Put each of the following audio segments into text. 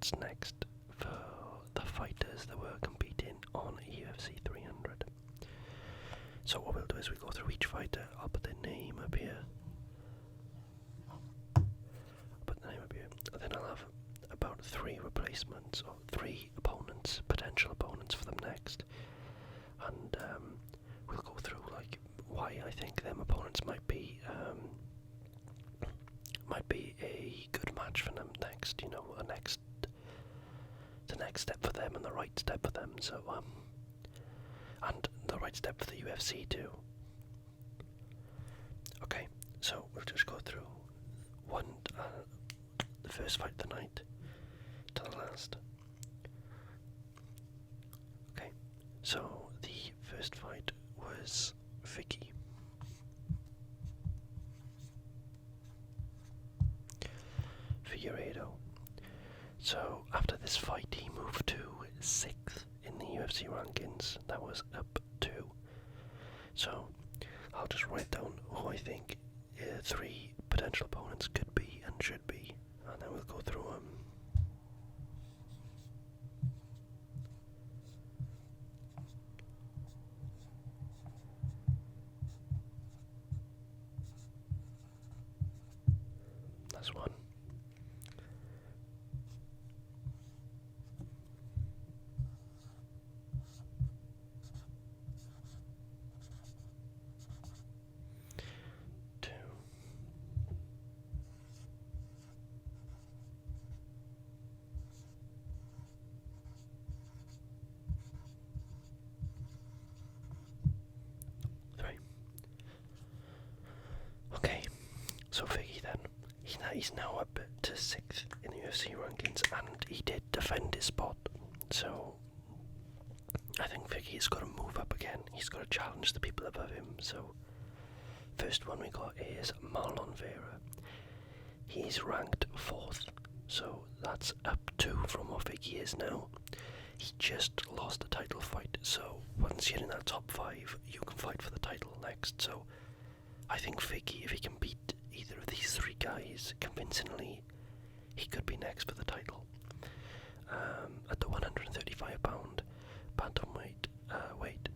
what's next for the fighters that were competing on UFC 300. So what we'll do is we go through each fighter. I'll put their name up here. And then I'll have about 3 replacements, or 3 opponents, potential opponents for them next. And we'll go through like why I think them opponents might be a good match for them next. You know, the next step for them and the right step for them. So and the right step for the UFC too. Okay, so we'll just go through the first fight of the night to the last. Okay, so the first fight was Figueiredo. So after this fight, he moved to 6th in the UFC rankings. That was up 2. So I'll just write down who I think 3 potential opponents could be and should be, and then we'll go through them. That's one. Two. 3. Okay, so Figgy then. He's now up to 6th in the UFC rankings, and he did defend his spot. So I think Figgy's got to move up again. He's got to challenge the people above him. So first one we got is Oliveira. He's ranked 4th, so that's up 2 from what Figgy is now. He just lost a title fight, so once you're in that top 5, you can fight for the title next. So I think Figgy, if he can beat either of these 3 guys convincingly, he could be next for the title. At the 135-pound bantamweight weight.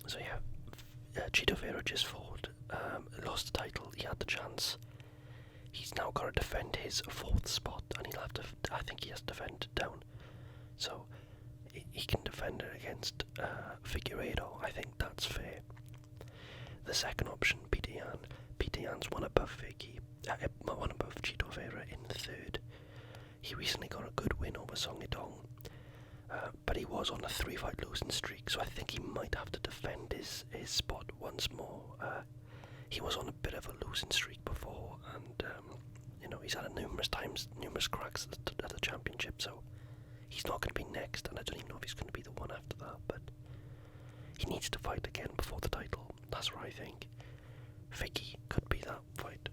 So yeah, Chito Vera just fought, lost the title. He had the chance. He's now got to defend his 4th spot, and he'll have to. I think he has to defend it down. So he can defend it against Figueiredo. I think that's fair. The second option, Peter Yan. Peter Yan's one above Figgy, one above Chito Vera in the 3rd. He recently got a good win over Song Yadong, but he was on a 3-fight losing streak, so I think he might have to defend his spot once more. He was on a bit of a losing streak before, and you know, he's had numerous cracks at the championship, so he's not going to be next, and I don't even know if he's going to be the one after that, but he needs to fight again before the title. That's what I think. Figgy could be that fight.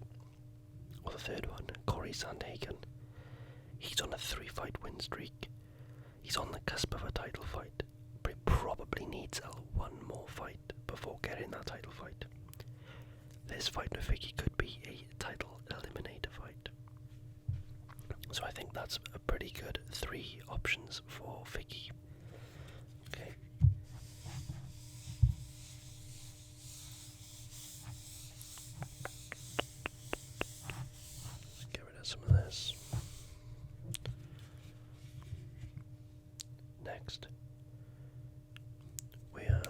Or the 3rd one, Corey Sandhagen. He's on a 3-fight win streak. He's on the cusp of a title fight, but he probably needs one more fight before getting that title fight. This fight with Figgy could be a title eliminator fight. So I think that's a pretty good 3 options for Figgy. Okay. Let's get rid of some of this. Next, we have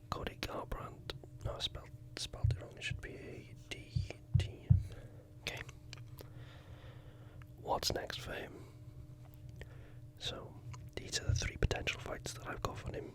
Cody Garbrandt. No, I spelled it wrong. It should be a D. Okay. What's next for him? So these are the 3 potential fights that I've got for him.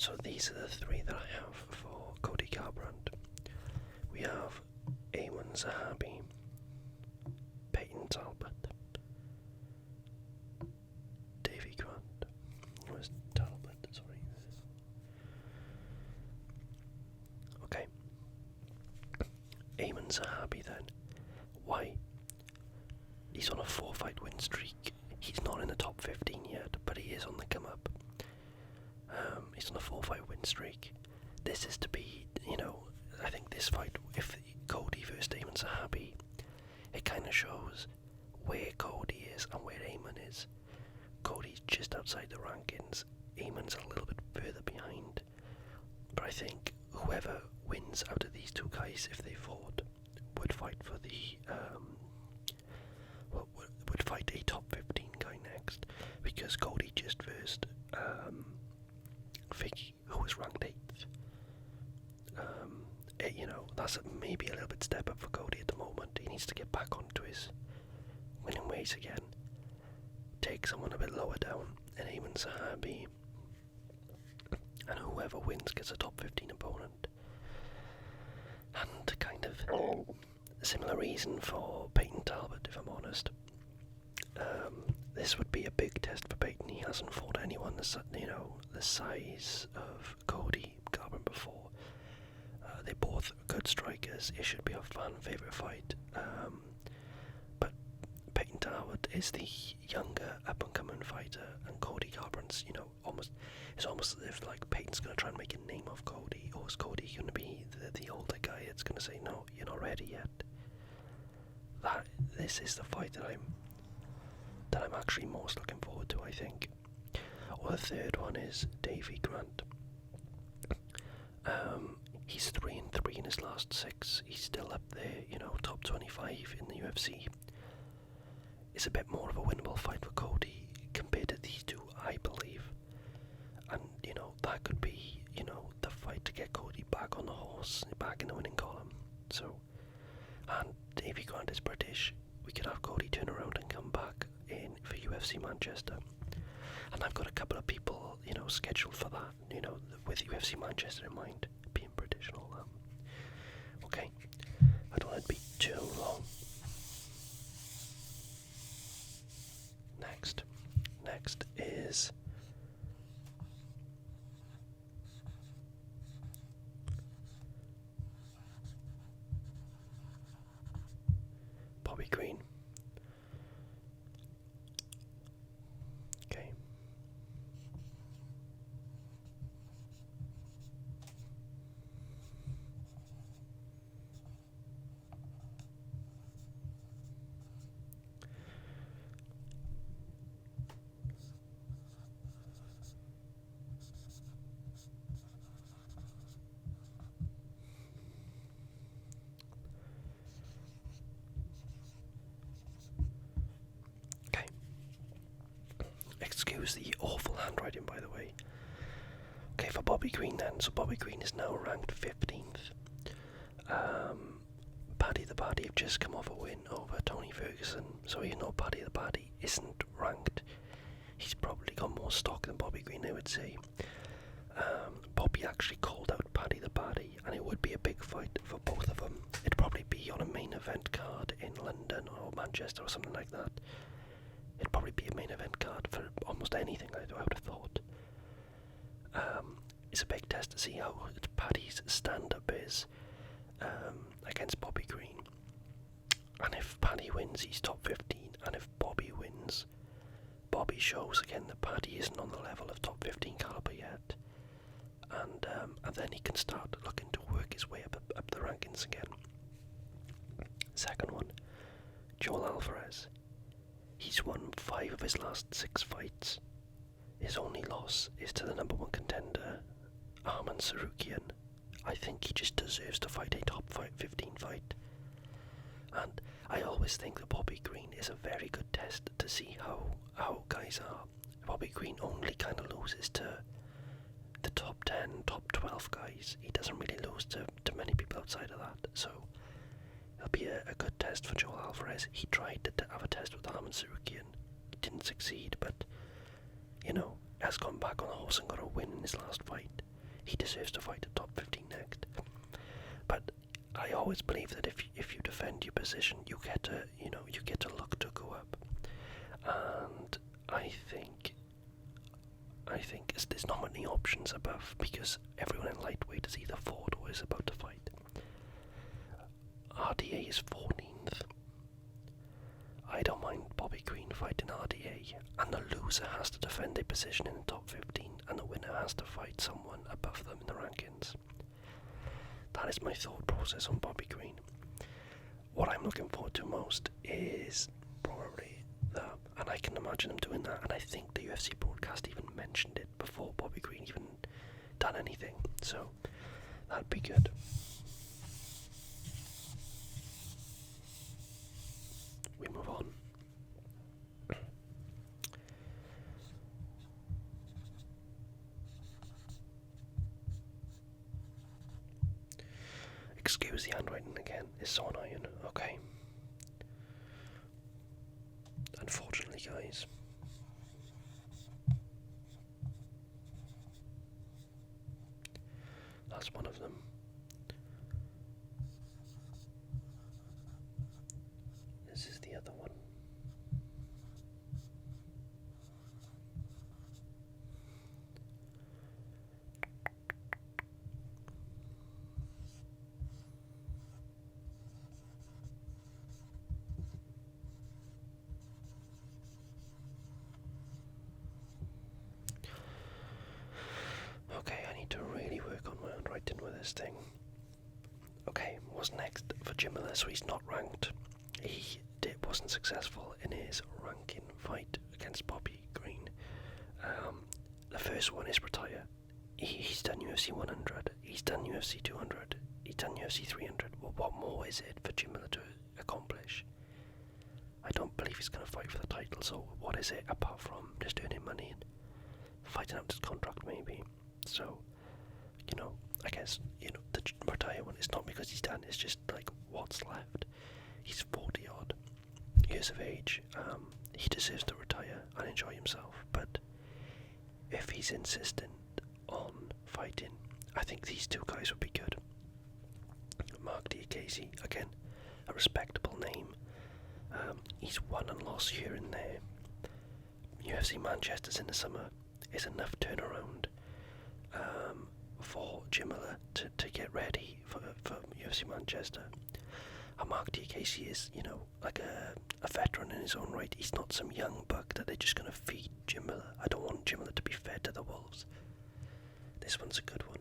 So these are the three that I have for Cody Garbrandt. We have Arman Tsarukyan, Peyton Talbot, Davy Grant. Where's Talbot? Sorry. Okay. Arman Tsarukyan then. Why? He's on a 4-fight win streak. He's not in the top 15 yet, but he is on the come up. He's on a 4-fight win streak. This is to be, I think this fight, if Cody versus Arman Tsarukyan, it kind of shows where Cody is and where Arman is. Cody's just outside the rankings. Arman's a little bit further behind. But I think whoever wins out of these two guys, if they fought, would fight for the would fight a top 15 guy next, because Cody just versed Figgy, who was ranked 8th. That's maybe a little bit step up for Cody at the moment. He needs to get back onto his winning ways again. Take someone a bit lower down, and Arman Tsarukyan, and whoever wins gets a top 15 opponent. And kind of similar reason for Peyton Talbot, if I'm honest. This would be a big test for Peyton. He hasn't fought anyone the size of Cody Garbrandt before. They're both good strikers. It should be a fan favourite fight. But Peyton Talbot is the younger up-and-coming fighter, and Cody Garbrandt's, it's almost as if Peyton's going to try and make a name of Cody, or is Cody going to be the older guy that's going to say, no, you're not ready yet. This is the fight that I'm actually most looking forward to, I think. Or the third one is Davy Grant. He's 3-3 in his last 6. He's still up there, top 25 in the UFC. It's a bit more of a winnable fight for Cody compared to these two, I believe. And, that could be, the fight to get Cody back on the horse, back in the winning column. So, and Davy Grant is British. We could have Cody turn around and come back in for UFC Manchester. And I've got a couple of people, scheduled for that, with UFC Manchester in mind, being British and all that. Okay, I don't want it to be too long. Next is Bobby Green. Okay. Excuse the awful handwriting, by the way. Okay, for Bobby Green then. So Bobby Green is now ranked 15th. Paddy the Baddy have just come off a win over Tony Ferguson. So even though Paddy the Baddy isn't ranked, he's probably got more stock than Bobby Green, I would say. Bobby actually called out Paddy the Baddy, and it would be a big fight for both of them. It'd probably be on a main event card in London or Manchester or something like that. It'd probably be a main event card for almost anything, I would have thought. It's a big test to see how Paddy's stand-up is against Bobby Green. And if Paddy wins, he's top 15. And if Bobby wins, Bobby shows again that Paddy isn't on the level of top 15 caliber yet. And then he can start looking to work his way up the rankings again. Second one, Joel Alvarez. He's won 5 of his last 6 fights. His only loss is to the number 1 contender, Arman Tsarukyan. I think he just deserves to fight a top 15 fight. And I always think that Bobby Green is a very good test to see how guys are. Bobby Green only kind of loses to the top 10, top 12 guys. He doesn't really lose to many people outside of that. So it'll be a good test for Joel Alvarez. He tried to have a test with Arman Tsarukyan. He didn't succeed, but, has gone back on the horse and got a win in his last fight. he deserves to fight at top 15 next. But I always believe that if you defend your position, you get to look to go up. And I think there's not many options above, because everyone in lightweight is either fought or is about to fight. RDA is 14th. I don't mind Bobby Green fighting RDA, and the loser has to defend their position in the top 15, and the winner has to fight someone above them in the rankings. That is my thought process on Bobby Green. What I'm looking forward to most is probably that, and I can imagine them doing that, and I think the UFC broadcast even mentioned it before Bobby Green even done anything, so that'd be good. We move on. Excuse the handwriting again, it's so annoying. Okay. Unfortunately, guys. That's one of them. This is the other one. Okay, I need to really work on my handwriting with this thing. Okay, what's next for Jamahal? So he's not ranked. He wasn't successful in his ranking fight against Bobby Green. The first one is retire. He's done UFC 100, he's done UFC 200, he's done UFC 300. Well, what more is it for Jamahal to accomplish? I don't believe he's going to fight for the title, so what is it apart from just earning money and fighting out his contract maybe? So, I guess, the retire one is not because he's done, it's just like what's left. He's 40 odd years of age. He deserves to retire and enjoy himself, but if he's insistent on fighting, I think these two guys would be good. Mark Diakese, again, a respectable name. He's won and lost here and there. UFC Manchester's in the summer is enough turnaround for Jamahal to get ready for UFC Manchester. And Mark Diakese is, like a veteran in his own right. He's not some young buck that they're just going to feed Jamahal. I don't want Jamahal to be fed to the wolves. This one's a good one.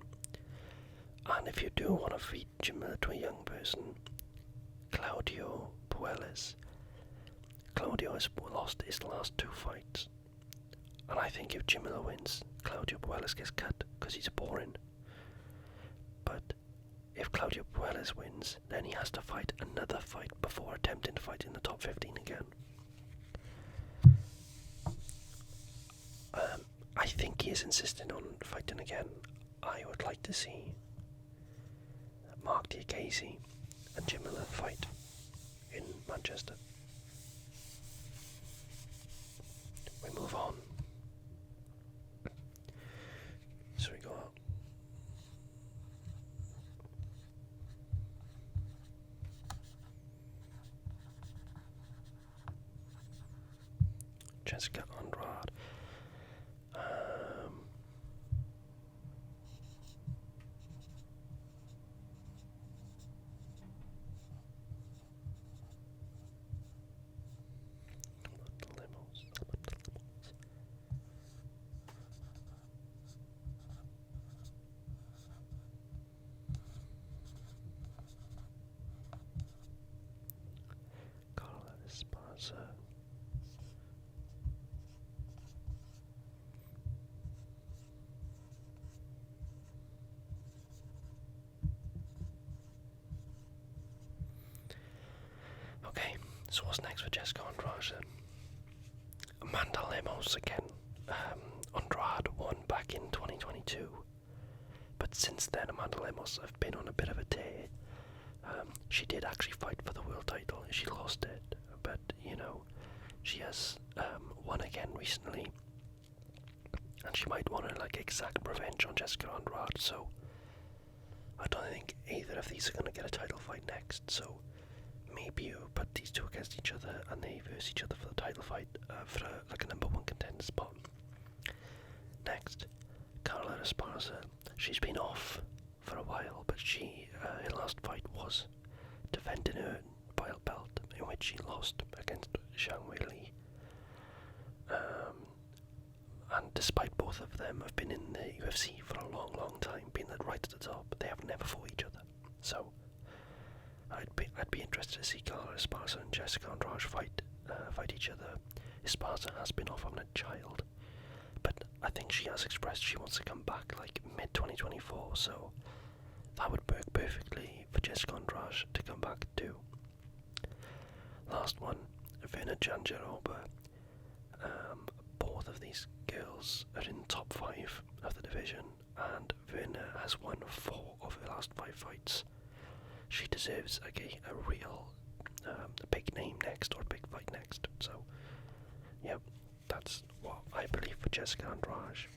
And if you do want to feed Jamahal to a young person, Claudio Puelles. Claudio has lost his last 2 fights. And I think if Jamahal wins, Claudio Puelles gets cut because he's boring. But if Claudio Puelles wins, then he has to fight another fight before attempting to fight in the top 15 again. I think he is insisting on fighting again. I would like to see Mark Diakese and Jamahal fight in Manchester. We move on. So we got Jessica Andrade. Okay, so what's next for Jessica Andrade then? Amanda Lemos again. Andrade won back in 2022, but since then Amanda Lemos have been on a bit of a tear. She did actually fight for the world title and she lost it, but she has won again recently, and she might want to like exact revenge on Jessica Andrade. So I don't think either of these are going to get a title fight next. So maybe you put these two against each other and they verse each other for the title fight for like a number 1 contender spot. Next, Kayla Harrison. She's been off for a while, but her last fight was defending her belt, in which she lost against Zhang Weili. And despite both of them have been in the UFC for a long, long time, being right at the top, they have never fought each other. So I'd be interested to see Kayla Harrison and Jessica Andrade fight each other. Esparza has been off on a child, but I think she has expressed she wants to come back like mid-2024, so that would work perfectly for Jessica Andrade to come back too. Last one, Virna Jandiroba. Both of these girls are in the top 5 of the division, and Virna has won 4 of her last 5 fights. She deserves a real big name next, or a big fight next. So, yeah, that's what I believe for Jessica Andrade.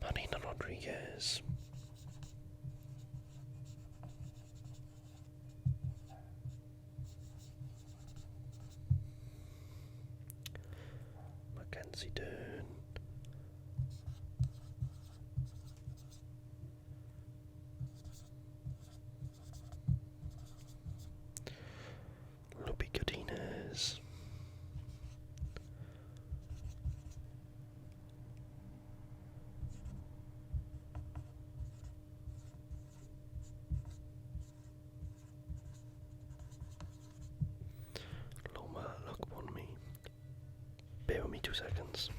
Marina Rodriguez. Mackenzie Dern. Lope Godinez. Look on me. Bear with me 2 seconds.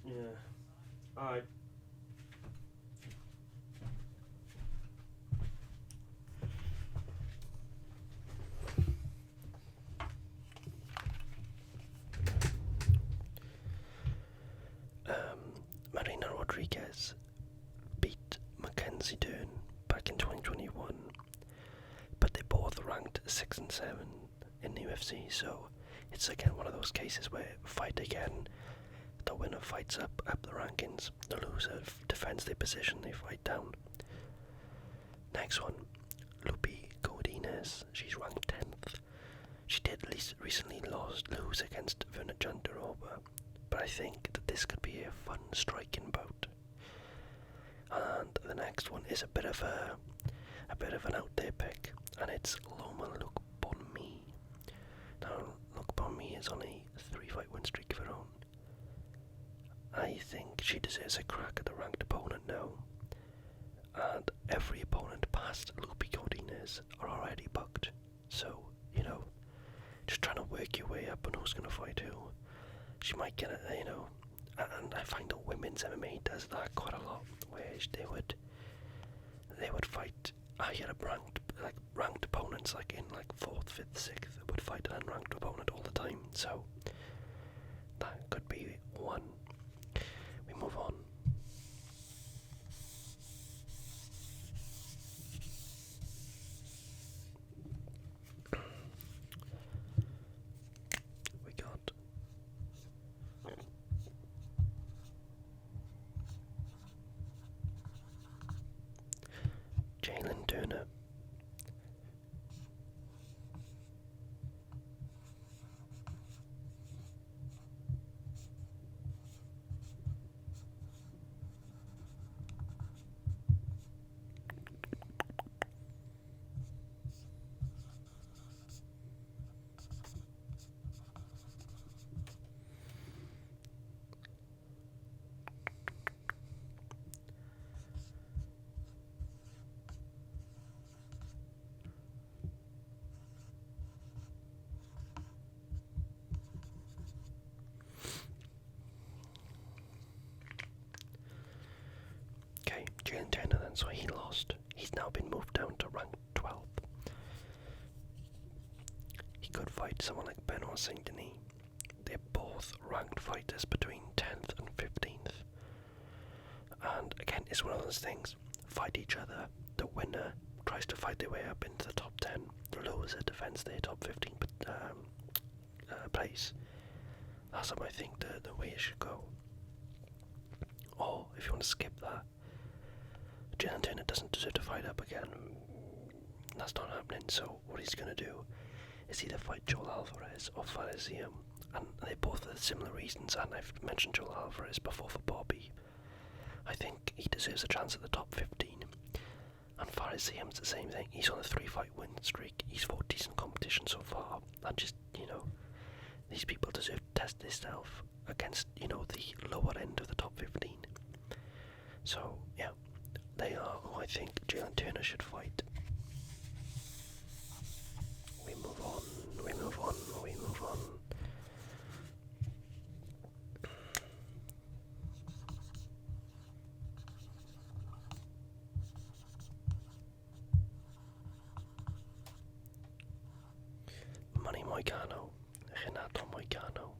Yeah. Alright. Marina Rodriguez beat Mackenzie Dern back in 2021, but they both ranked 6 and 7 in the UFC, so it's again one of those cases where fight again, the winner fights up the rankings, the loser defends their position, they fight down. Next one, Lope Godinez. She's ranked 10th. She did at least recently lose against Virna Jandiroba, but I think that this could be a fun striking bout. And the next one is a bit of an out there pick, and it's Loma Lookboonmee. Now Lookboonmee is on a 3-fight win streak of her own. I think she deserves a crack at the ranked opponent now, and every opponent past Lope Godinez are already booked, so, you know, just trying to work your way up on who's going to fight who. She might get a, you know, and I find that women's MMA does that quite a lot, where they would fight higher ranked opponents, like in like 4th, 5th, 6th, would fight an unranked opponent all the time, so that could be one. We move on. We got Jaylen Turner. Jaylen Turner then, so he lost. He's now been moved down to rank 12th. He could fight someone like Benoit Saint-Denis. They're both ranked fighters between 10th and 15th. And again, it's one of those things. Fight each other. The winner tries to fight their way up into the top 10. The loser defends their top 15 place. That's how I think the way it should go. Or, if you want to skip that, Jaylen Turner doesn't deserve to fight up again. That's not happening, so what he's going to do is either fight Joel Alvarez or Figueiredo. And they both have similar reasons, and I've mentioned Joel Alvarez before for Bobby. I think he deserves a chance at the top 15. And Figueiredo's the same thing. He's on a 3-fight win streak. He's fought decent competition so far. And just, these people deserve to test themselves against, the lower end of the top 15. So, yeah, they are who I think Jaylen Turner should fight. We move on. Money Moicano, Renato Moicano.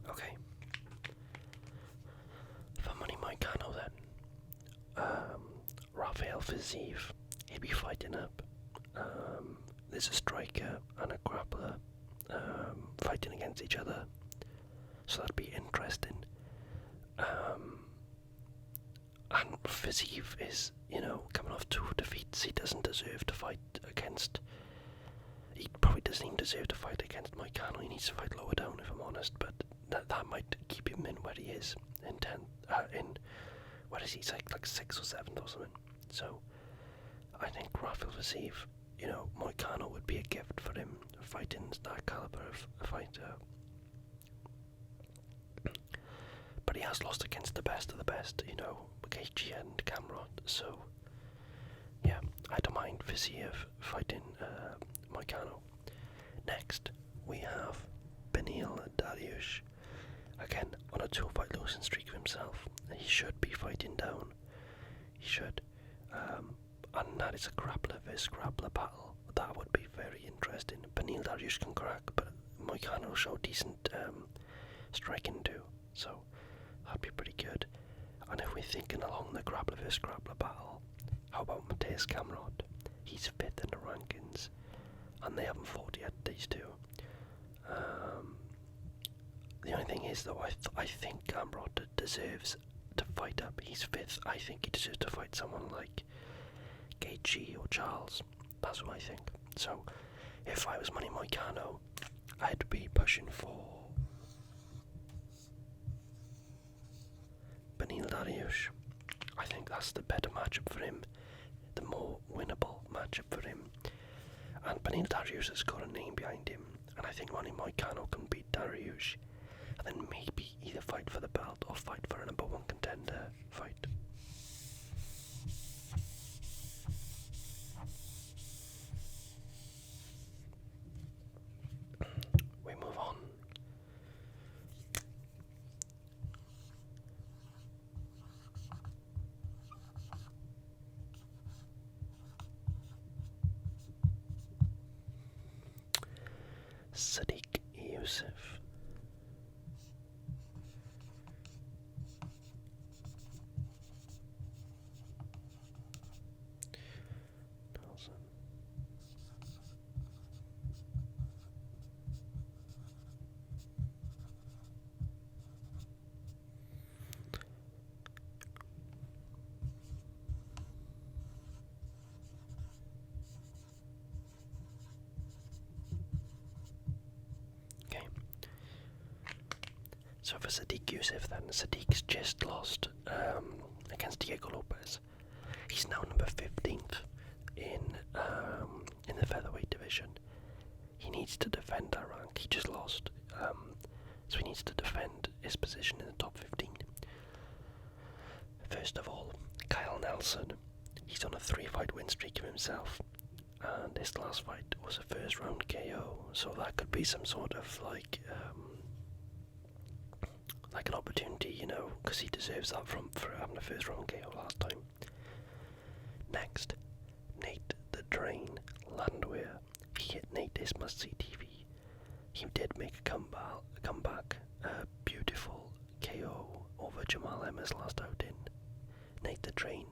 Okay. For Money Moicano then, Rafael Fiziev, he'll be fighting up. There's a striker and a grappler fighting against each other, so that'd be interesting. And Fiziev is, coming off 2 defeats. He doesn't deserve to fight against. He probably doesn't even deserve to fight against Moicano. He needs to fight lower down, if I'm honest. But that might keep him in where he is in 10th. What is he? He's like 6th or 7th or something. So I think Rafael Fiziev, Moicano would be a gift for him fighting that caliber of a fighter. But he has lost against the best of the best, KG and Gamrot. So yeah, I don't mind Fiziev fighting Moicano. Next, we have Beneil Dariush. Again, on a 2-fight losing streak of himself. He should be fighting down. He should. And that is a grappler versus grappler battle. That would be very interesting. Beneil Dariush can crack, but Moicano showed decent striking too. So that'd be pretty good. And if we're thinking along the grappler versus grappler battle, how about Mateusz Gamrot? He's 5th in the rankings, and they haven't fought yet, these two. The only thing is, though, I think Gamrot deserves to fight up. He's 5th. I think he deserves to fight someone like KG or Charles. That's what I think. So, if I was Money Moicano, I'd be pushing for Beneil Dariush. I think that's the better matchup for him, the more winnable matchup for him. And Beneil Dariush has got a name behind him, and I think Money Moicano can beat Dariush, and then maybe either fight for the belt or fight for a number 1 contender fight. We move on. Sadik Yusuff. So for Sadik Yusuff then, Sadik's just lost against Diego Lopes. He's now number 15th in the featherweight division. He needs to defend that rank. He just lost, so he needs to defend his position in the top 15. First of all, Kyle Nelson. He's on a 3-fight win streak of himself, and his last fight was a first round KO. So that could be some sort of like an opportunity, because he deserves that for having a first round KO last time. Next, Nate the Drain Landwehr. He hit Nate his must-see TV. He did make a comeback, beautiful KO over Jamahal Hill's last outing. Nate the Drain,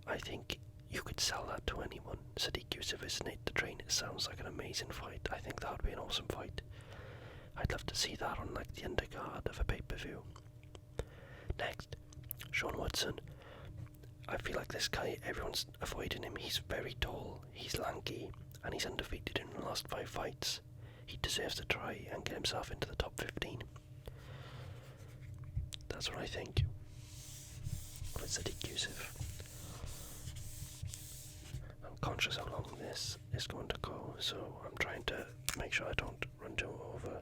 I think you could sell that to anyone. Sadik Yusuff versus Nate the Drain, it sounds like an amazing fight. I think that would be an awesome fight. I'd love to see that on like the undercard of a pay-per-view. Next, Sean Woodson. I feel like this guy, everyone's avoiding him. He's very tall, he's lanky, and he's undefeated in the last 5 fights. He deserves to try and get himself into the top 15. That's what I think. With Sadik Yusuff. I'm conscious how long this is going to go, so I'm trying to make sure I don't run too over.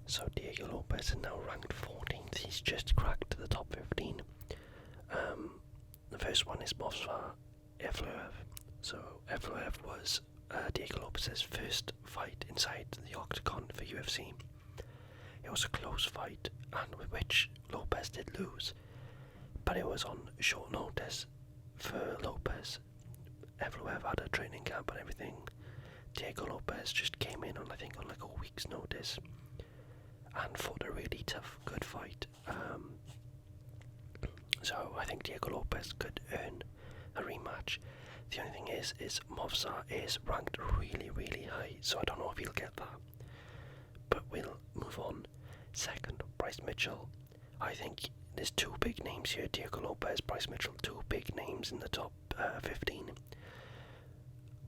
So Diego Lopes is now ranked 14th. He's just cracked the top 15. The first one is Movsar Evloev. So Evloev was Diego Lopes' first fight inside the octagon for UFC. It was a close fight, and with which Lopes did lose, but it was on short notice for Lopes. Evloev had a training camp and everything. Diego Lopes just came in on like a week's notice and fought a really tough, good fight. So I think Diego Lopes could earn a rematch. The only thing is Movsar is ranked really, really high, so I don't know if he'll get that. But we'll move on. Second, Bryce Mitchell. I think there's 2 big names here, Diego Lopes, Bryce Mitchell, 2 big names in the top 15.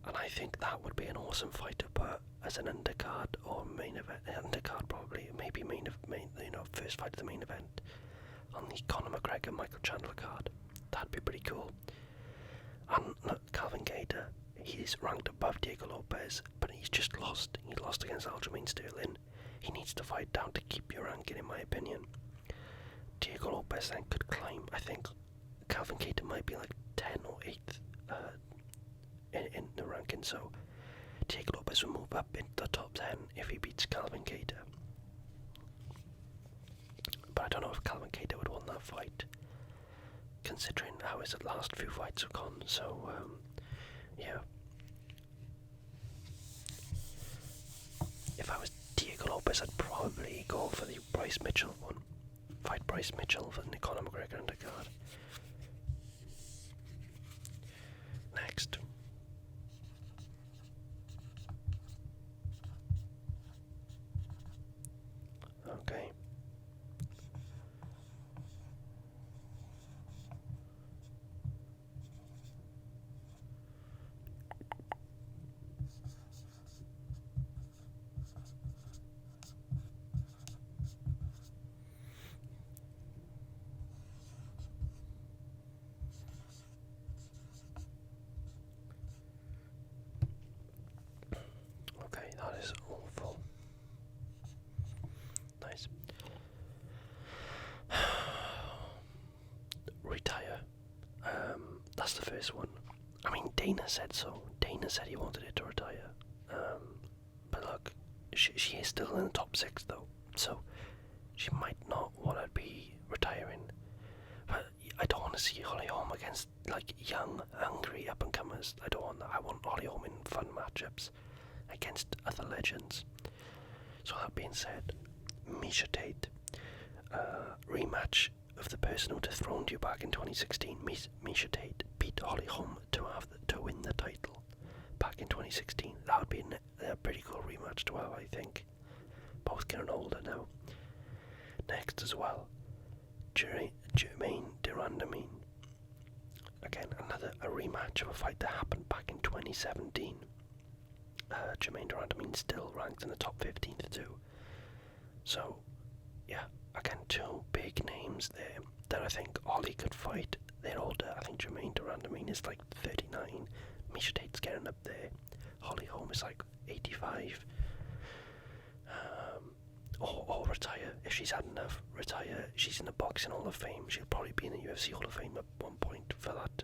And I think that would be an awesome fight to put as an undercard or main event. Undercard probably, maybe first fight of the main event on the Conor McGregor Michael Chandler card. That'd be pretty cool. And look, Calvin Kattar, he's ranked above Diego Lopes, but he's just lost. He lost against Aljamain Sterling. He needs to fight down to keep your ranking, in my opinion. Diego Lopes then could climb. I think Calvin Kattar might be like 10 or 8th in the ranking, so Diego Lopes will move up into the top 10 if he beats Calvin Kattar. But I don't know if Calvin Kattar would win that fight, considering how his last few fights have gone. So yeah. If I was Diego Lopes, I'd probably go for the Bryce Mitchell one. Fight Bryce Mitchell for the Conor McGregor undercard. Next. Okay. Okay, that is awful. Nice. Retire. That's the first one. I mean, Dana said so. Dana said he wanted it to retire. But look, she is still in the top 6 though, so she might not want to be retiring. But I don't want to see Holly Holm against like young, angry up-and-comers. I don't want that. I want Holly Holm in fun matchups against other legends. So that being said, Miesha Tate, rematch of the person who dethroned you back in 2016. Miesha Tate beat Holly Holm to win the title back in 2016. That would be a pretty cool rematch to have, I think. Both getting older now. Next as well, Jermaine Durandamine. Again, a rematch of a fight that happened back in 2017. Jermaine Durandamine still ranked in the top 15 too. So, yeah, again, 2 big names there that I think Holly could fight. They're older. I think Jermaine Durandamine is like 39. Miesha Tate's getting up there. Holly Holm is like 85. Or retire if she's had enough. Retire. She's in the Boxing Hall of Fame. She'll probably be in the UFC Hall of Fame at one point for that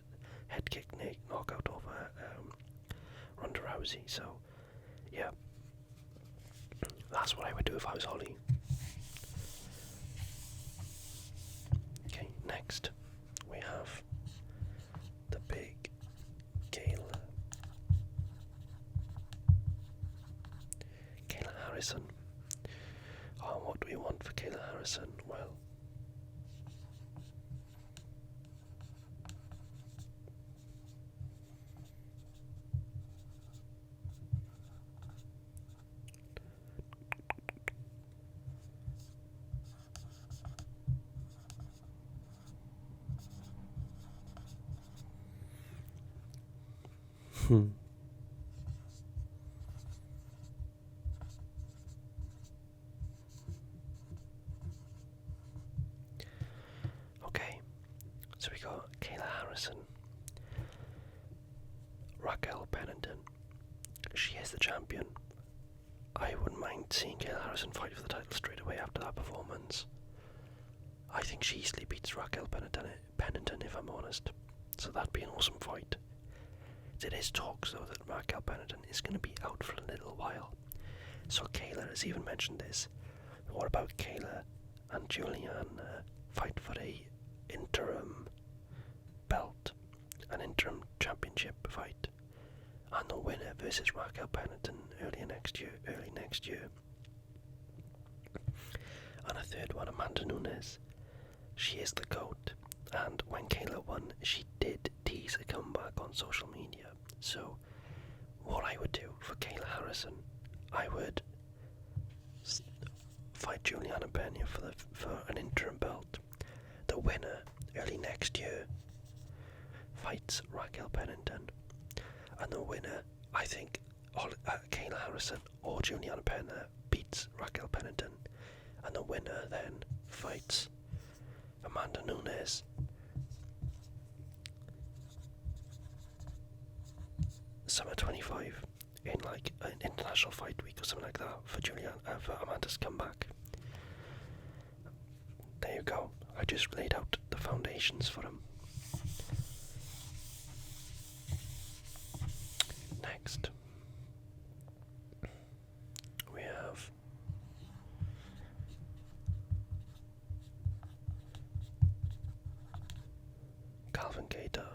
head kick knockout over Ronda Rousey. So, yeah, that's what I would do if I was Holly. Okay, next we have the big Kayla Harrison. Oh, what do we want for Kayla Harrison? Well, okay, so we got Kayla Harrison, Raquel Pennington. She is the champion. I wouldn't mind seeing Kayla Harrison fight for the title straight away after that performance. I think she easily beats Raquel Pennington, if I'm honest. So that'd be an awesome fight. It is talks though that Raquel Pennington is going to be out for a little while. So Kayla has even mentioned this. What about Kayla and Julianne fight for a interim belt, an interim championship fight, and the winner versus Raquel Pennington early next year. And a third one, Amanda Nunes. She is the GOAT, and when Kayla won, she did tease a comeback on social media. So, what I would do for Kayla Harrison, I would fight Juliana Pena for an interim belt. The winner early next year fights Raquel Pennington, and the winner, I think, Kayla Harrison or Juliana Pena beats Raquel Pennington, and the winner then fights Amanda Nunes. Summer 25 in like an international fight week or something like that for for Amanda's comeback. There you go. I just laid out the foundations for him. Next, we have Calvin Kattar.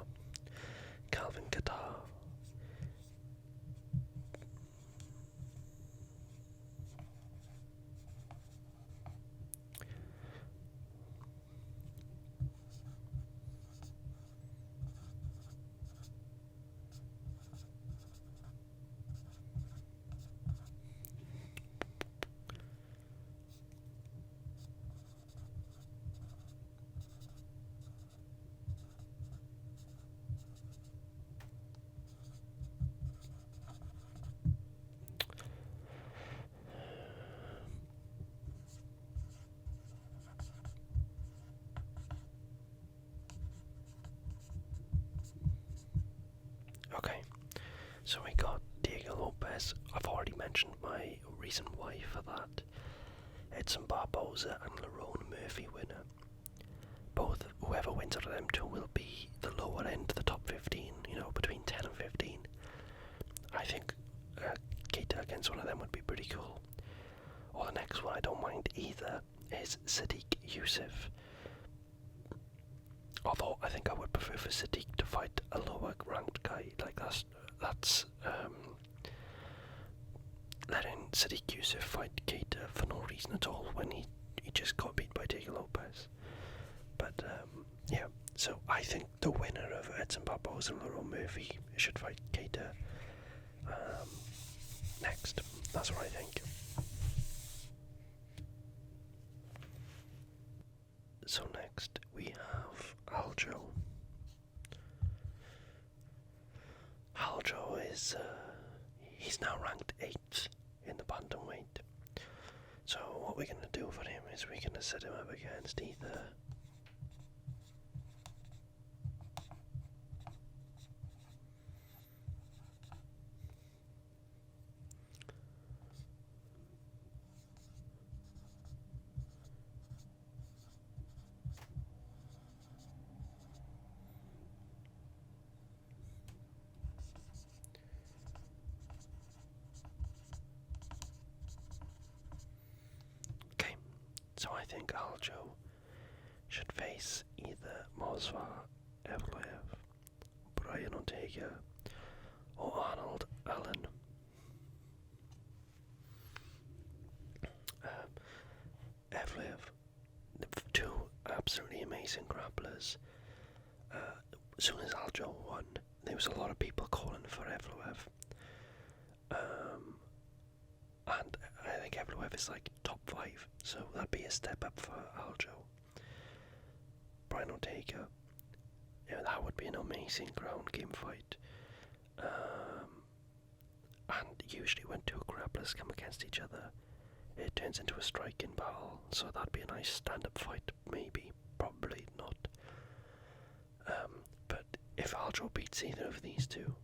Okay, so we got Diego Lopes. I've already mentioned my reason why for that. Edson Barboza and Lerone Murphy winner. Both, whoever wins out of them two will be the lower end of the top 15, between 10 and 15. I think Keita against one of them would be pretty cool. the next one I don't mind either is Sadik Yusuff. Although I think I would prefer for Sadik to fight a lower ranked guy. Like that's letting Sadik Yusuff fight Kattar for no reason at all when he just got beat by Diego Lopes. But yeah, so I think the winner of Edson Barboza and Laurent Murphy should fight Kattar next. That's what I think. So next we have Aljo. Aljo is he's now ranked 8th in the bantamweight. So what we're going to do for him is we're going to set him up against either so I think Aljo should face either Movsar Evloev, Brian Ortega, or Arnold Allen. Evloev, two absolutely amazing grapplers. As soon as Aljo won, there was a lot of people calling for Evloev. And I think Evloev is like top 5, so that'd be a step up for Aljo. Brian Ortega, yeah, that would be an amazing ground game fight. And usually when two grapplers come against each other, it turns into a striking battle, so that'd be a nice stand-up fight, maybe, probably not. But if Aljo beats either of these two,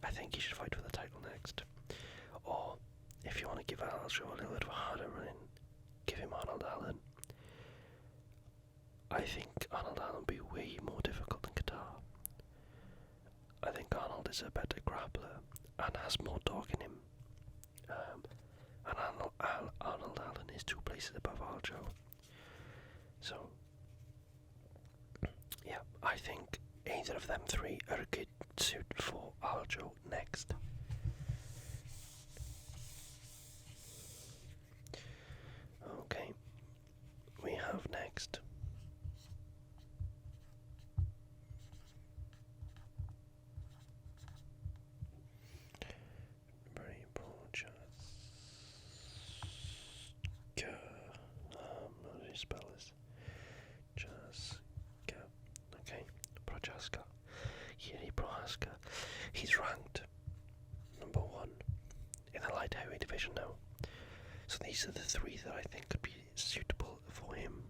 I think he should fight for the title next. Or if you want to give Aljo a little bit of a harder run, give him Arnold Allen. I think Arnold Allen will be way more difficult than Kattar. I think Arnold is a better grappler and has more dog in him. And Arnold Allen is 2 places above Aljo. So, yeah, I think either of them 3 are a good suit for Aljo next. Okay, we have next Jiri Prochazka. How do you spell this? Okay, Prochazka. Jiri Prochazka. He's ranked number 1 in the light heavyweight division now. So these are the 3 that I think could be suitable for him.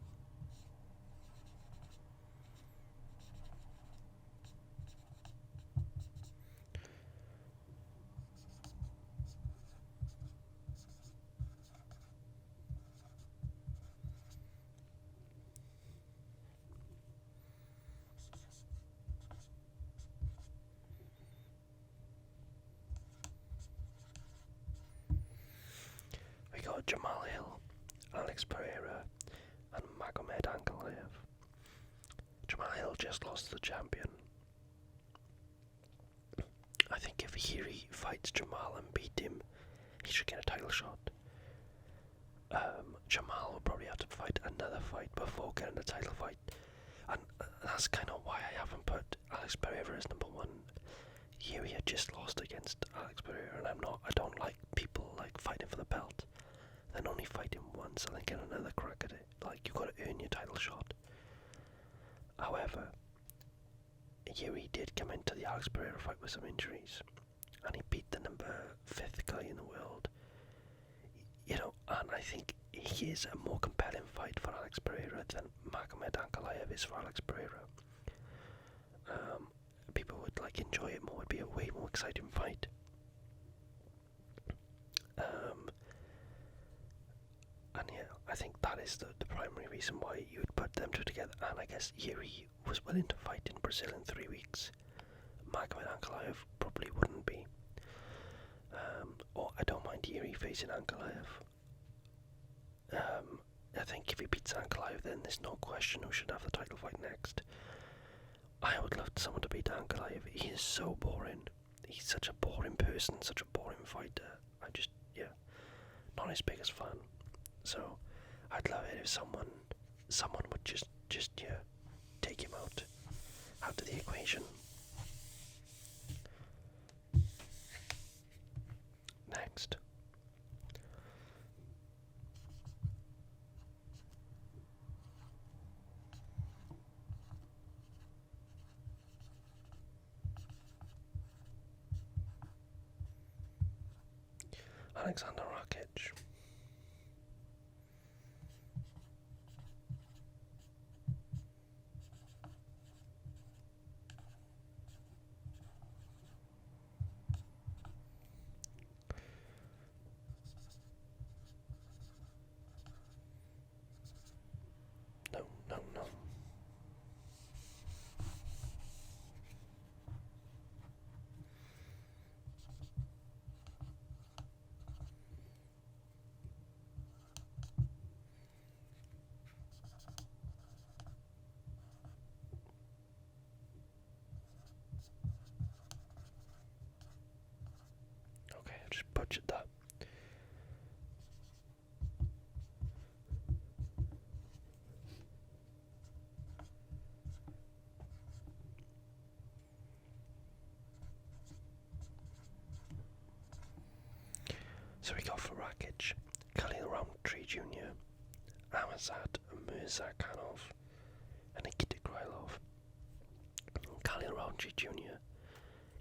We got Jamahal Hill, Alex Pereira, and Magomed Ankalaev. Jamahal Hill just lost to the champion. I think if Yiri fights Jamahal and beat him, he should get a title shot. Jamahal will probably have to fight another fight before getting a title fight, and that's kind of why I haven't put Alex Pereira as number 1. Yiri had just lost against Alex Pereira, and I don't like people like fighting for the belt, then only fight him once and then get another crack at it. Like, you've got to earn your title shot. However, Yiri did come into the Alex Pereira fight with some injuries, and he beat the number 5th guy in the world. You know, and I think he is a more compelling fight for Alex Pereira than Magomed Ankalaev is for Alex Pereira. People would like enjoy it more. It'd be a way more exciting fight. And yeah, I think that is the primary reason why you would put them 2 together. And I guess Yiri was willing to fight in Brazil in 3 weeks. Magomed Ankalaev probably wouldn't be. Or I don't mind Yiri facing Ankalaev. I think if he beats Ankalaev, then there's no question who should have the title fight next. I would love someone to beat Ankalaev. He is so boring. He's such a boring person, such a boring fighter. Not his biggest fan. So I'd love it if someone would just take him out of the equation. Next. Alexander Rakic. No. Okay, I've just butchered that. So we got for Rakic, Khalil Roundtree Jr., Amazad Murzakanov, and Nikita Krylov. Khalil Roundtree Jr.,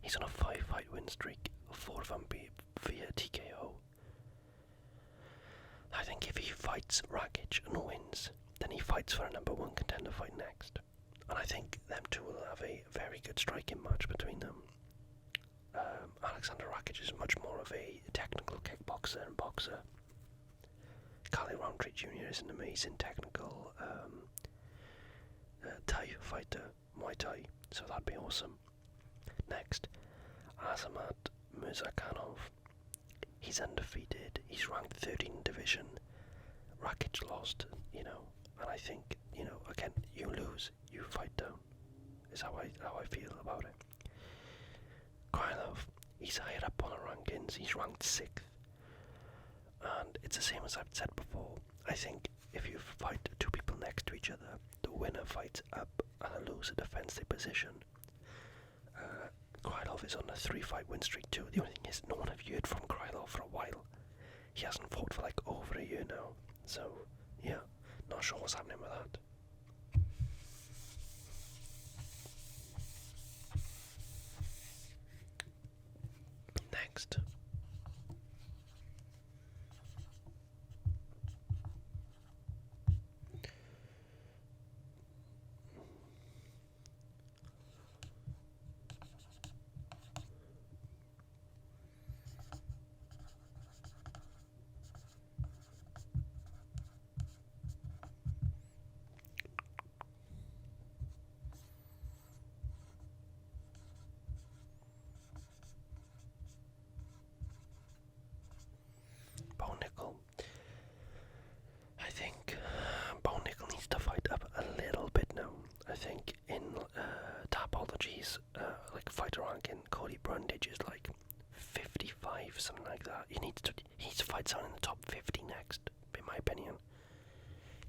he's on a 5-fight win streak, 4 of them via TKO. I think if he fights Rakic and wins, then he fights for a number 1 contender fight next. And I think them two will have a very good striking match between them. Alexander Rakic is much more of a technical kickboxer and boxer. Khalil Roundtree Jr. is an amazing technical Thai fighter, Muay Thai, so that'd be awesome. Next, Azamat Murzakanov. He's undefeated, he's ranked 13 in division. Rakic lost, and I think, again, you lose, you fight down, is how I feel about it. Krylov, he's higher up on the rankings, he's ranked 6th. And it's the same as I've said before. I think if you fight 2 people next to each other, the winner fights up and the loser defends their position. Krylov is on a 3-fight win streak too. The only thing is, no one have heard from Krylov for a while. He hasn't fought for like over a year now. So, yeah, not sure what's happening with that. Next. Nickal. I think Nickal needs to fight up a little bit now. I think in Tapology's fighter ranking, Cody Brundage is like 55, something like that. He needs to fight someone in the top 50 next, in my opinion.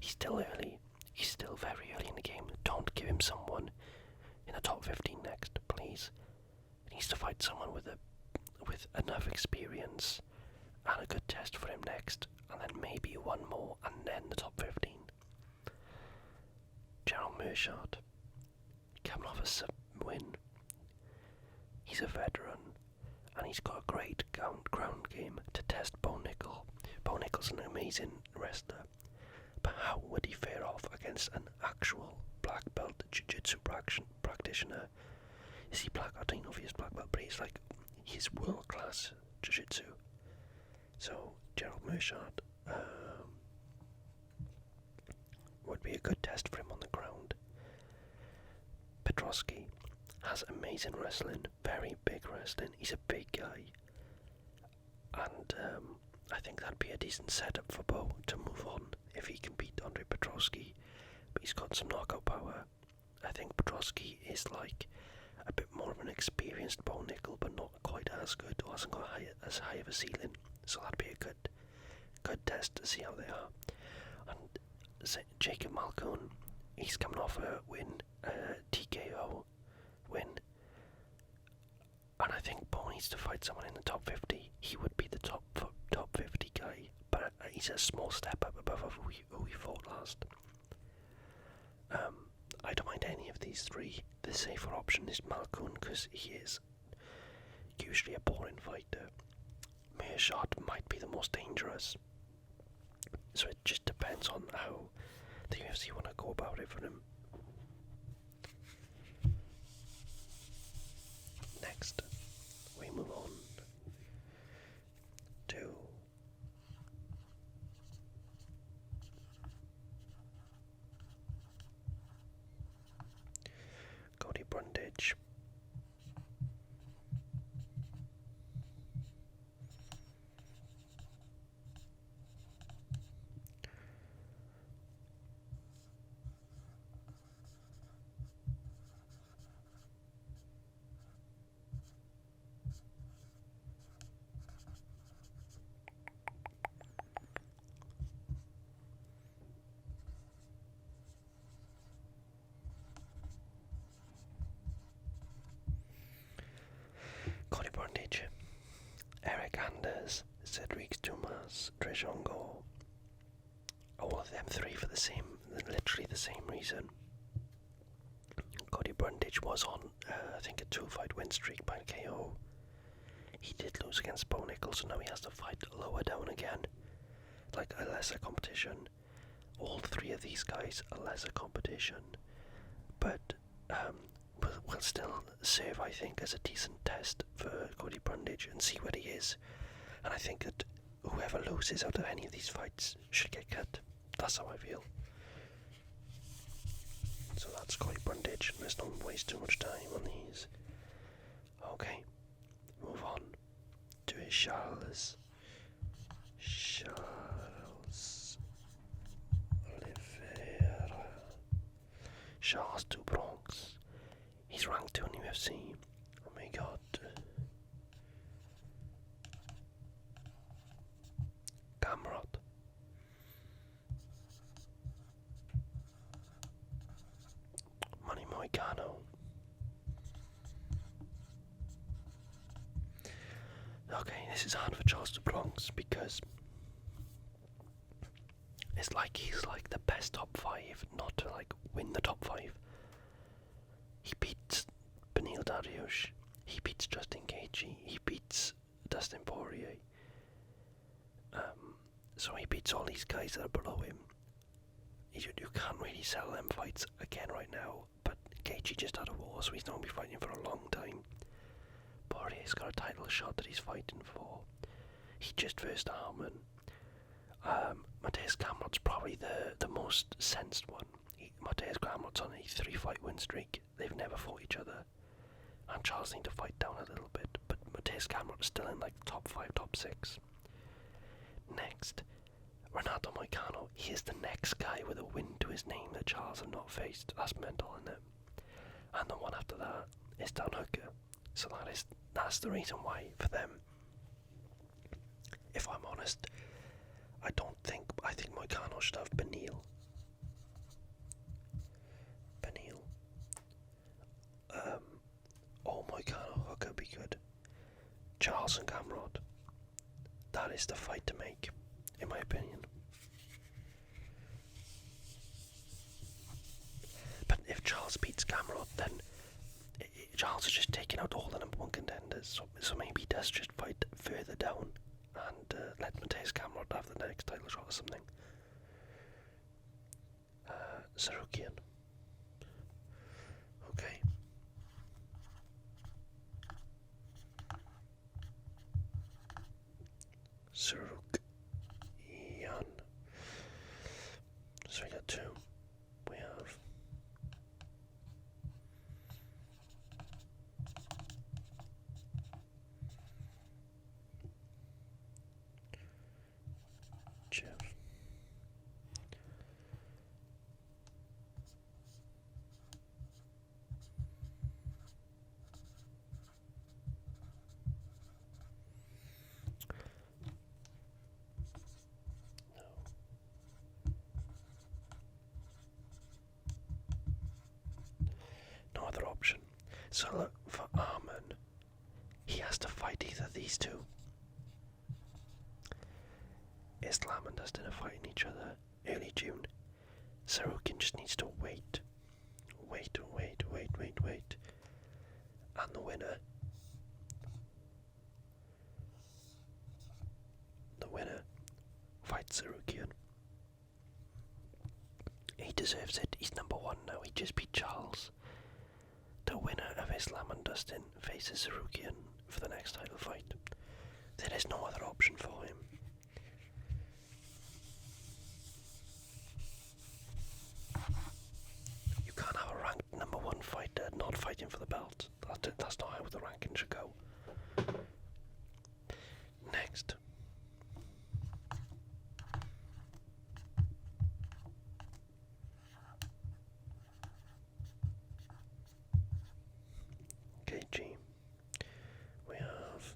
He's still early. He's still very early in the game. Don't give him someone in the top 15 next, please. He needs to fight someone with enough experience and a good test for him next, and then maybe one more, and then the top 15. Gerald Meerschaert, coming off a win. He's a veteran, and he's got a great ground game to test Bo Nickal. Bo Nickal's an amazing wrestler, but how would he fare off against an actual black belt jiu-jitsu practitioner? Is he black? I don't know if he's black belt, but he's world-class jiu-jitsu. So Gerald Meerschaert would be a good test for him on the ground. Petrosky has amazing wrestling, very big wrestling. He's a big guy, and I think that'd be a decent setup for Bo to move on if he can beat Andre Petroski. But he's got some knockout power. I think Petroski is like a bit more of an experienced Bo Nickal, but not quite as good, or hasn't got as high of a ceiling. So that'd be a good test to see how they are. And Jacob Malkoun, he's coming off a win, TKO win. And I think Bo needs to fight someone in the top 50. He would be the top 50 guy, but he's a small step up above who he fought last. I don't mind any of these three. The safer option is Malkoun because he is usually a boring fighter. Meerschaert might be the most dangerous. So it just depends on how the UFC want to go about it for him. Next, we move on to Cody Brundage. Cody Brundage, Eric Anders, Cedric Dumas, Trejongo. All of them three for literally the same reason. Cody Brundage was on, I think, a 2-fight win streak by KO. He did lose against Bo Nickal, so now he has to fight lower down again, like a lesser competition. All three of these guys are lesser competition, but will still serve, I think, as a decent test for Cody Brundage and see what he is. And I think that whoever loses out of any of these fights should get cut. That's how I feel. So that's Cody Brundage. Let's not waste too much time on these. Okay, move on to Charles Oliveira. Charles du Bronx. He's ranked 2 in the UFC. Oh my god. Gamrot. Marina Moicano. Okay, this is hard for Charles du Bronx because it's like he's like the best top 5, not to like win the top 5. He beats Beneil Dariush, he beats Justin Gaethje, he beats Dustin Poirier. So he beats all these guys that are below him. You can't really sell them fights again right now, but Gaethje just had a war, so he's not going to be fighting for a long time. Poirier's got a title shot that he's fighting for. He just versed Arman. Mateusz Gamrot's probably the most sensed one. Mateusz Gamrot's on a 3-fight win streak. They've never fought each other. And Charles need to fight down a little bit, but Mateusz Gamrot's still in like top 5, top 6. Next, Renato Moicano. He is the next guy with a win to his name that Charles have not faced. That's mental, isn't it? And the one after that is Dan Hooker. So that's the reason why for them. If I'm honest, I think Moicano should have Beneil. Moicano, Hooker be good. Charles and Gamrot. That is the fight to make, in my opinion. But if Charles beats Gamrot, then Charles is just taking out all the number 1 contenders. So maybe he does just fight further down and let Mateusz Gamrot have the next title shot or something. Tsarukyan. Okay. Tsarukyan. So we got 2. We have Makhachev. No other option. So look, for Arman, he has to fight either these two. Islam and Dustin are fighting each other early June. Tsarukyan just needs to wait. And the winner fights Tsarukyan. He deserves it. He's number one now. He just beat Charles. The winner of Islam and Dustin faces Tsarukyan for the next title fight. There is no other option for him. You can't have a ranked number one fighter not fighting for the belt. That's not how the ranking should go. Next. KG. We have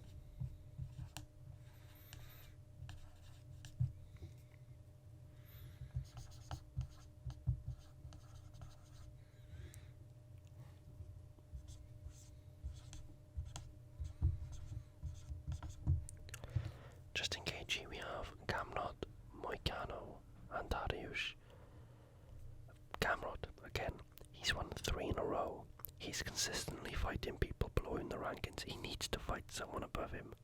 just in KG we have Gamrot, Moicano and Dariush. Gamrot, again, he's won 3 in a row. He's consistently fighting people below in the rankings. He needs to fight someone above him.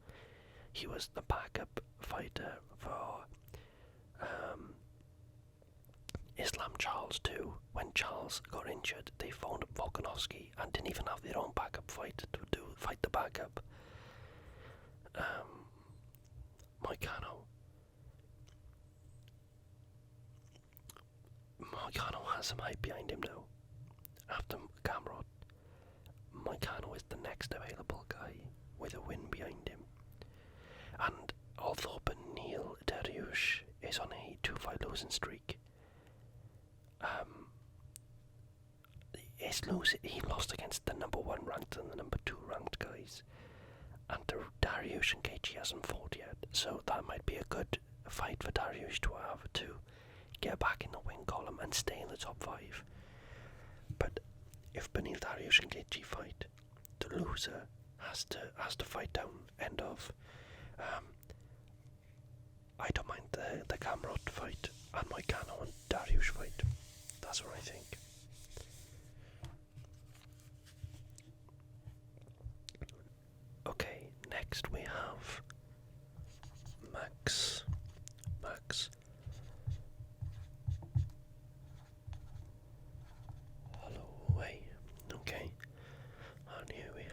He was the backup fighter for Islam Charles too. When Charles got injured, they phoned up Volkanovski and didn't even have their own backup fight to fight the backup. Moicano has some hype behind him now. After Gamrot, Moicano is the next available guy with a win behind him. And although Beneil Dariush is on a 2-fight losing streak, he lost against the number 1 ranked and the number 2 ranked guys. And Dariush and KG hasn't fought yet, so that might be a good fight for Dariush to have to get back in the win column and stay in the top 5. But if Beneil Dariush and KG fight, the loser has to fight down end of. I don't mind the Gamrot fight and Moicano and Dariush fight. That's what I think. Okay, next we have Max Holloway. Okay, and here we have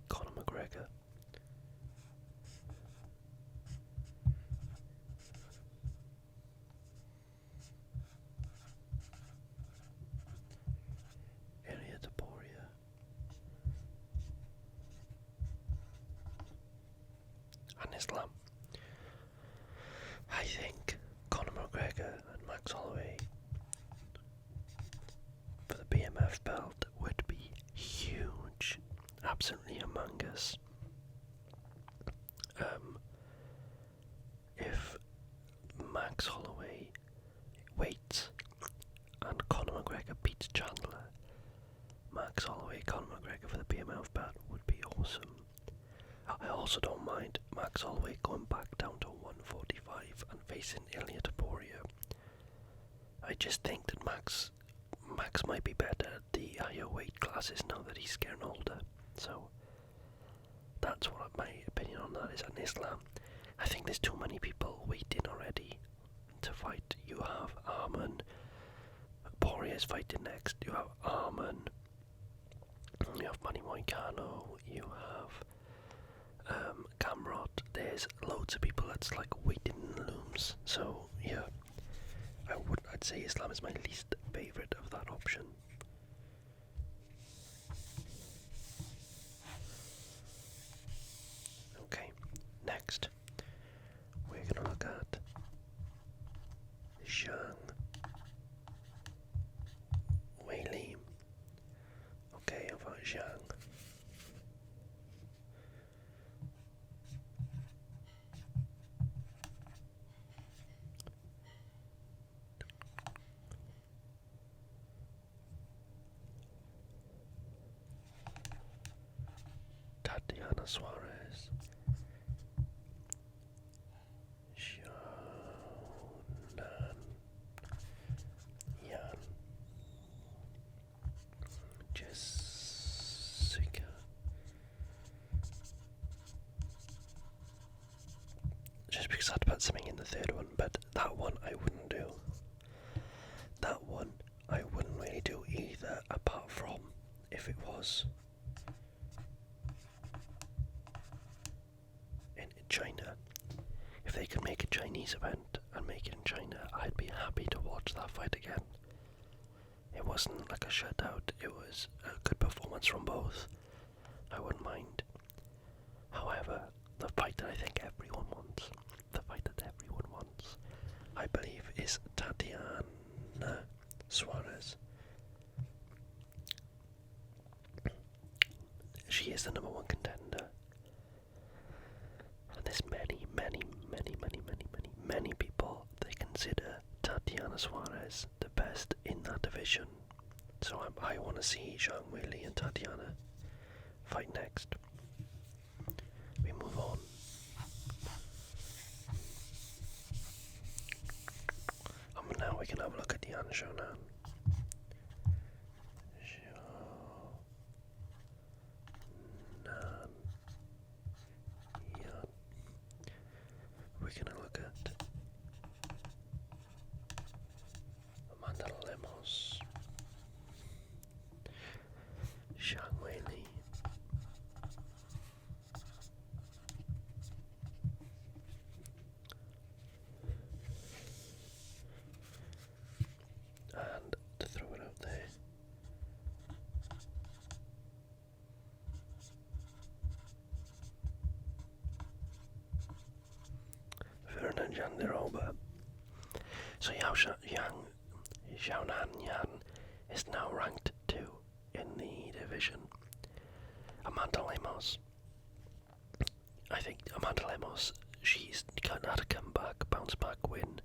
Conor McGregor. Islam. I think Conor McGregor and Max Holloway for the BMF belt would be huge, absolutely humongous. If Max Holloway waits and Conor McGregor beats Chandler, Max Holloway, Conor McGregor for the BMF belt would be awesome. I also don't mind Max Holloway going back down to 145 and facing Ilia Topuria. I just think that Max might be better at the higher weight classes now that he's getting older. So that's what my opinion on that is. And Islam, I think there's too many people waiting already to fight. You have Arman, Poirier's fighting next. You have Arman, you have Manny Moicano, you have Gamrot. There's loads of people that's like waiting in the looms. So yeah, I'd say Islam is my least favourite of that option. Zhang Weili. Okay, I've got Zhang. Tatiana Suarez. Shonan Yan. Jessica. Just because I'd put something in the third one, but that one I wouldn't do. That one I wouldn't really do either, apart from if it was in China. If they could make a Chinese event and make it in China, I'd be happy to watch that fight again. It wasn't like a shutout, it was a good performance from both. I wouldn't mind. However, the fight that I think everyone wants, I believe, is Tatiana Suarez. She is the #1 contender. And there's many people that consider Tatiana Suarez the best in that division. So I want to see Zhang Weili and Tatiana fight next. We move on. And now we can have a look at Yan Shonan. We're gonna look at Amanda Lemos, Zhang Weili, and to throw it out there, Ferdinand Jandiroba. So Xiaonan Yan is now ranked 2 in the division. Amanda Lemos. I think Amanda Lemos, she's kind of had a comeback, bounce back win.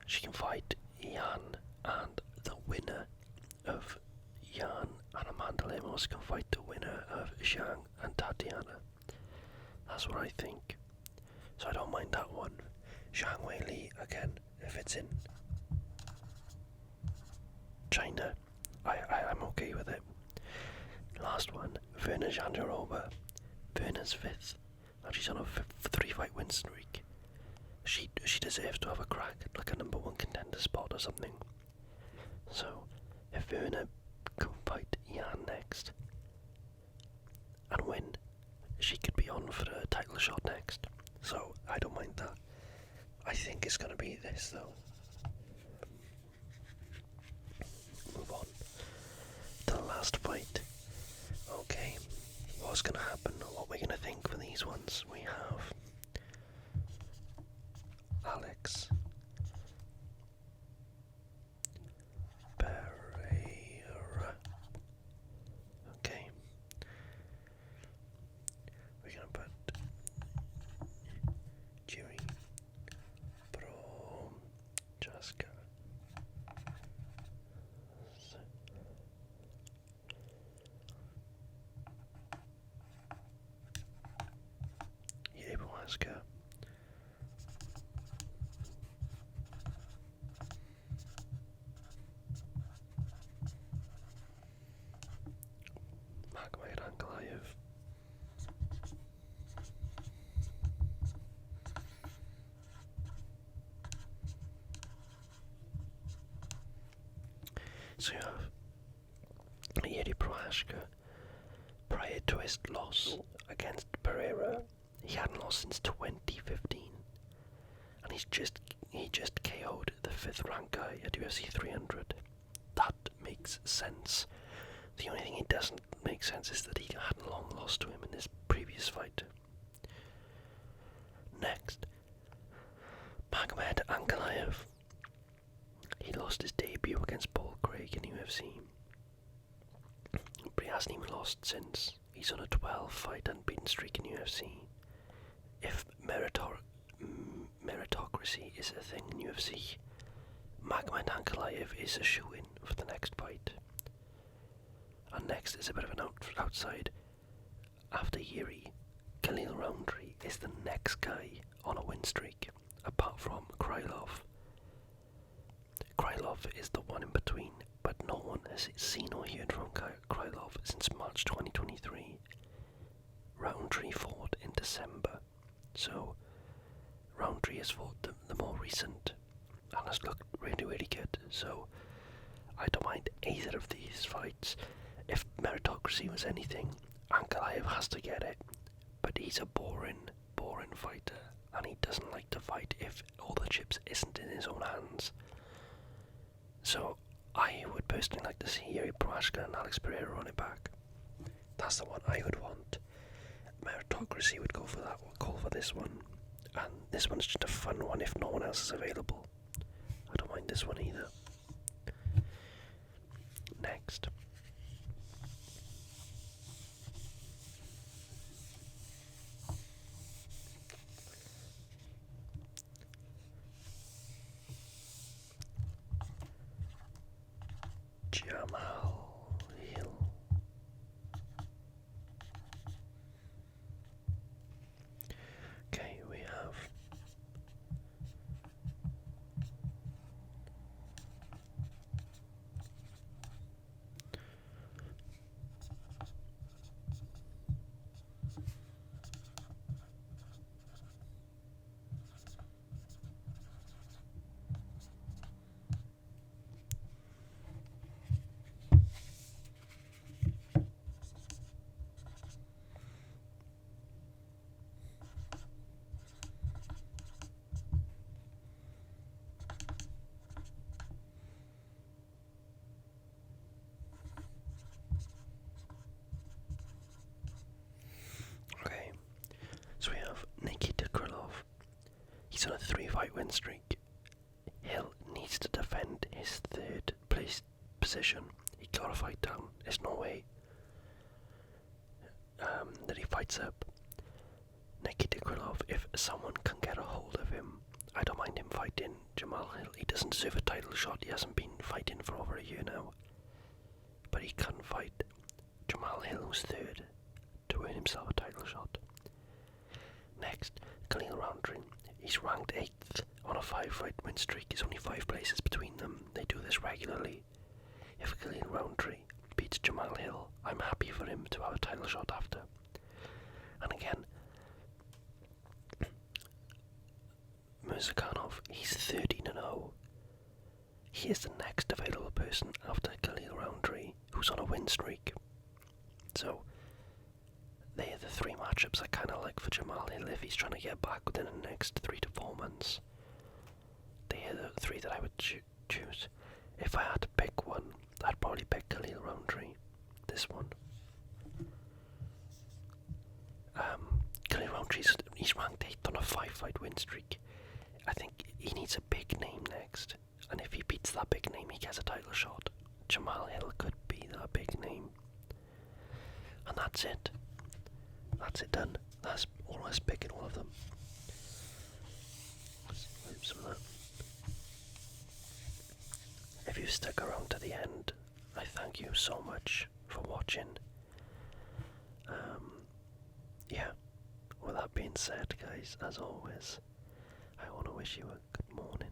She can fight Yan, and the winner of Yan and Amanda Lemos can fight the winner of Zhang and Tatiana. That's what I think. So I don't mind that one. Zhang Weili, again, if it's in China, I'm okay with it. Last one, Virna Jandiroba. Virna's 5th, and she's on a 3-fight win streak. She deserves to have a crack at like a #1 contender spot or something. So if Virna can fight Yan next and win, she could be on for a title shot next. So I don't mind that. I think it's going to be this though. Move on to the last fight. Okay, what's going to happen? What we're going to think for these ones? We have Alex Pereira. Okay, we're going to put Jiri Prochazka. Yiri Prochazka. So you have Jiri Prochazka. Prior to his loss against Pereira, he hadn't lost since 2015, and he just KO'd the 5th ranked guy at UFC300. That makes sense. The only thing it doesn't make sense is that he hadn't long lost to him in his previous fight. Next, Magomed Ankalaev. UFC. But he hasn't even lost since. He's on a 12-fight unbeaten streak in UFC. If meritocracy is a thing in UFC, Magomed Ankalaev is a shoo-in for the next fight. And next is a bit of an outside. After Yiri, Khalil Rountree is the next guy on a win streak, apart from Krylov. Krylov is the one in between, but no one has seen or heard from Krylov since March 2023. Rountree fought in December, so Rountree has fought the more recent and has looked really, really good, so I don't mind either of these fights. If meritocracy was anything, Ankalaev has to get it, but he's a boring fighter, and he doesn't like to fight if all the chips isn't in his own hands. So I would personally like to see Jiri Prochazka and Alex Pereira on it back. That's the one I would want. Meritocracy would go for this one, and this one's just a fun one if no one else is available. I don't mind this one either. Next. Jamahal Hill. Okay, we have he's on a 3-fight win streak. Hill needs to defend his 3rd place position. He got a fight down. There's no way that he fights up. Nikita Krylov, if someone can get a hold of him, I don't mind him fighting Jamahal Hill. He doesn't deserve a title shot. He hasn't been fighting for over a year now. But he can fight Jamahal Hill, who's 3rd, to earn himself a title shot. Next, Khalil Rountree. He's ranked 8th on a 5-fight win streak. There's only 5 places between them. They do this regularly. If Khalil Rountree beats Jamahal Hill, I'm happy for him to have a title shot after. And again, Murzakhanov, he's 13-0. He is the next available person after Khalil Rountree, who's on a win streak. So, they are the 3 matchups I kind of like for Jamahal Hill if he's trying to get back within the next 3 to 4 months. They are the 3 that I would choose. If I had to pick one, I'd probably pick Khalil Rountree. This one. Khalil Rountree, he's ranked 8th on a 5-fight win streak. I think he needs a big name next, and if he beats that big name, he gets a title shot. Jamahal Hill could be that big name. And that's it. That's it done. That's all I was picking, all of them. Let's move some of that. If you stuck around to the end, I thank you so much for watching. Yeah, with that being said, guys, as always, I want to wish you a good morning,